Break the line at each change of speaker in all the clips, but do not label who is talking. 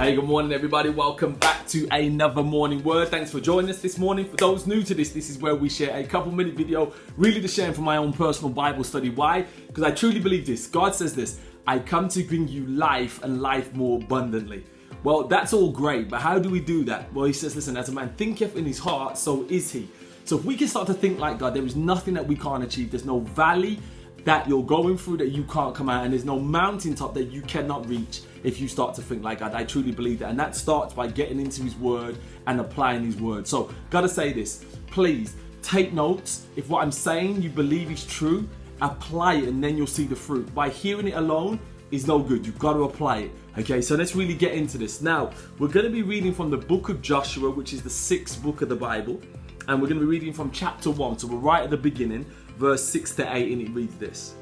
Hey, good morning everybody. Welcome back to another morning word. Thanks for joining us this morning. For those new to this is where we share a couple minute video, really just sharing from my own personal Bible study. Why? Because I truly believe this. God says this, I come to bring you life and life more abundantly. Well, that's all great, but how do we do that? Well, he says, listen, as a man thinketh in his heart, so is he. So if we can start to think like God, there is nothing that we can't achieve. There's no valley that you're going through that you can't come out, and there's no mountaintop that you cannot reach if you start to think like God. I truly believe that, and that starts by getting into his word and applying his word. So gotta say this, please take notes. If what I'm saying you believe is true, apply it and then you'll see the fruit. By hearing it alone is no good. You've got to apply it. Okay, so let's really get into this. Now we're going to be reading from the book of Joshua, which is the 6th book of the Bible, and we're going to be reading from chapter 1. So we're right at the beginning, verse 6 to 8, and it reads this.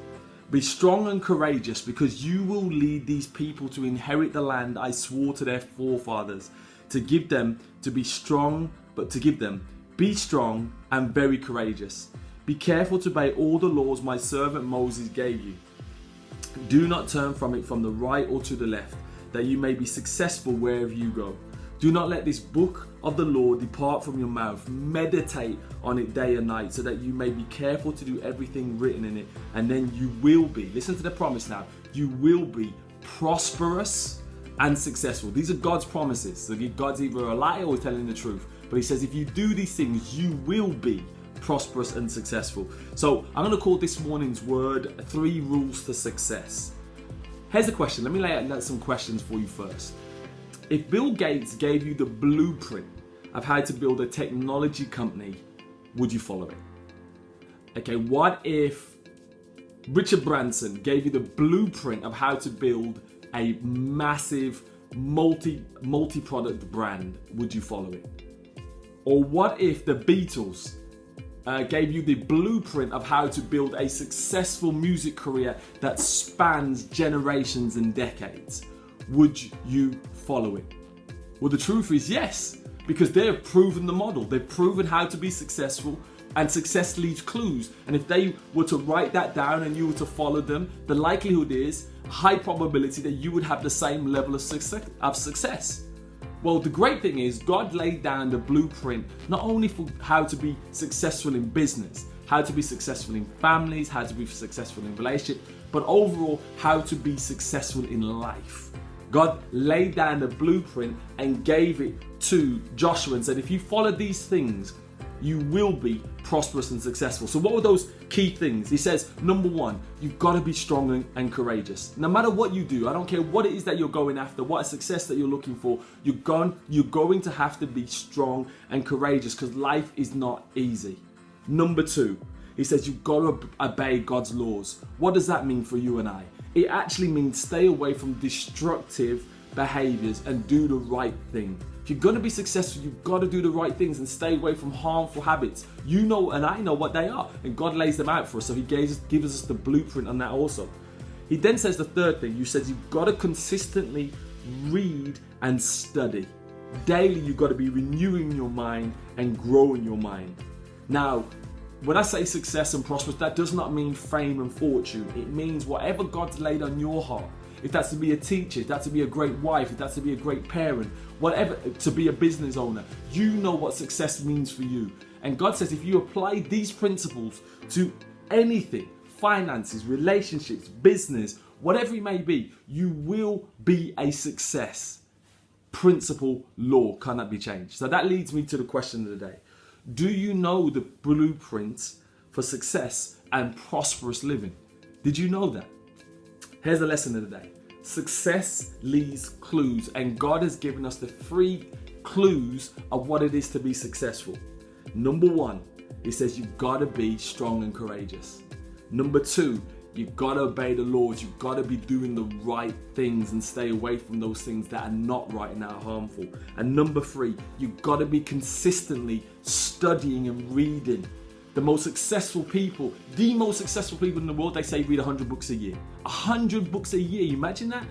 Be strong and courageous, because you will lead these people to inherit the land I swore to their forefathers to give them. To be strong, but to give them. Be strong and very courageous. Be careful to obey all the laws my servant Moses gave you. Do not turn from it from the right or to the left, that you may be successful wherever you go. Do not let this book of the law depart from your mouth. Meditate on it day and night, so that you may be careful to do everything written in it. And then you will be, listen to the promise now, you will be prosperous and successful. These are God's promises. So God's either a liar or telling the truth. But he says if you do these things, you will be prosperous and successful. So I'm going to call this morning's word 3 rules to success. Here's the question. Let me lay out some questions for you first. If Bill Gates gave you the blueprint of how to build a technology company, would you follow it? Okay, what if Richard Branson gave you the blueprint of how to build a massive multi-product brand? Would you follow it? Or what if the Beatles gave you the blueprint of how to build a successful music career that spans generations and decades? Would you follow it? Well, the truth is yes, because they have proven the model. They've proven how to be successful, and success leaves clues. And if they were to write that down and you were to follow them, the likelihood is a high probability that you would have the same level of success. Well, the great thing is God laid down the blueprint not only for how to be successful in business, how to be successful in families, how to be successful in relationships, but overall how to be successful in life. God laid down the blueprint and gave it to Joshua and said, if you follow these things, you will be prosperous and successful. So what were those key things? He says, number 1, you've got to be strong and courageous. No matter what you do, I don't care what it is that you're going after, what success that you're looking for, you're going to have to be strong and courageous, because life is not easy. Number 2, he says you've got to obey God's laws. What does that mean for you and I? It actually means stay away from destructive behaviors and do the right thing. If you're going to be successful, you've got to do the right things and stay away from harmful habits. You know and I know what they are, and God lays them out for us. So he gives us the blueprint on that also. He then says the third thing. You said you've got to consistently read and study. Daily, you've got to be renewing your mind and growing your mind. Now, when I say success and prosperous, that does not mean fame and fortune. It means whatever God's laid on your heart. If that's to be a teacher, if that's to be a great wife, if that's to be a great parent, whatever, to be a business owner, you know what success means for you. And God says if you apply these principles to anything, finances, relationships, business, whatever it may be, you will be a success. Principle, law cannot be changed. So that leads me to the question of the day. Do you know the blueprints for success and prosperous living? Did you know that? Here's the lesson of the day. Success leaves clues, and God has given us the 3 clues of what it is to be successful. Number 1, he says you've got to be strong and courageous. Number 2, you've got to obey the laws. You've got to be doing the right things and stay away from those things that are not right and are harmful. And number 3, you've got to be consistently studying and reading. The most successful people in the world, they say read 100 books a year. 100 books a year, you imagine that?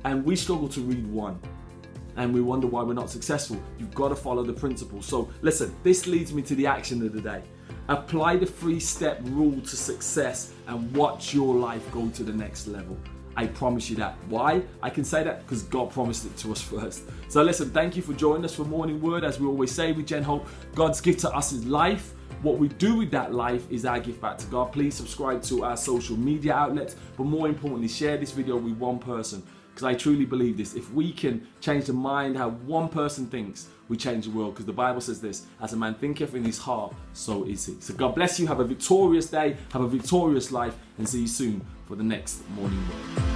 And we struggle to read 1. And we wonder why we're not successful. You've got to follow the principles. So listen, this leads me to the action of the day. Apply the 3-step rule to success and watch your life go to the next level. I promise you that. Why? I can say that because God promised it to us first. So listen, thank you for joining us for Morning Word. As we always say with Gen Hope, God's gift to us is life. What we do with that life is our gift back to God. Please subscribe to our social media outlets, but more importantly, share this video with one person, because I truly believe this. If we can change the mind how one person thinks, we change the world, because the Bible says this: as a man thinketh in his heart, so is he. So God bless you. Have a victorious day. Have a victorious life, and see you soon for the next Morning Word.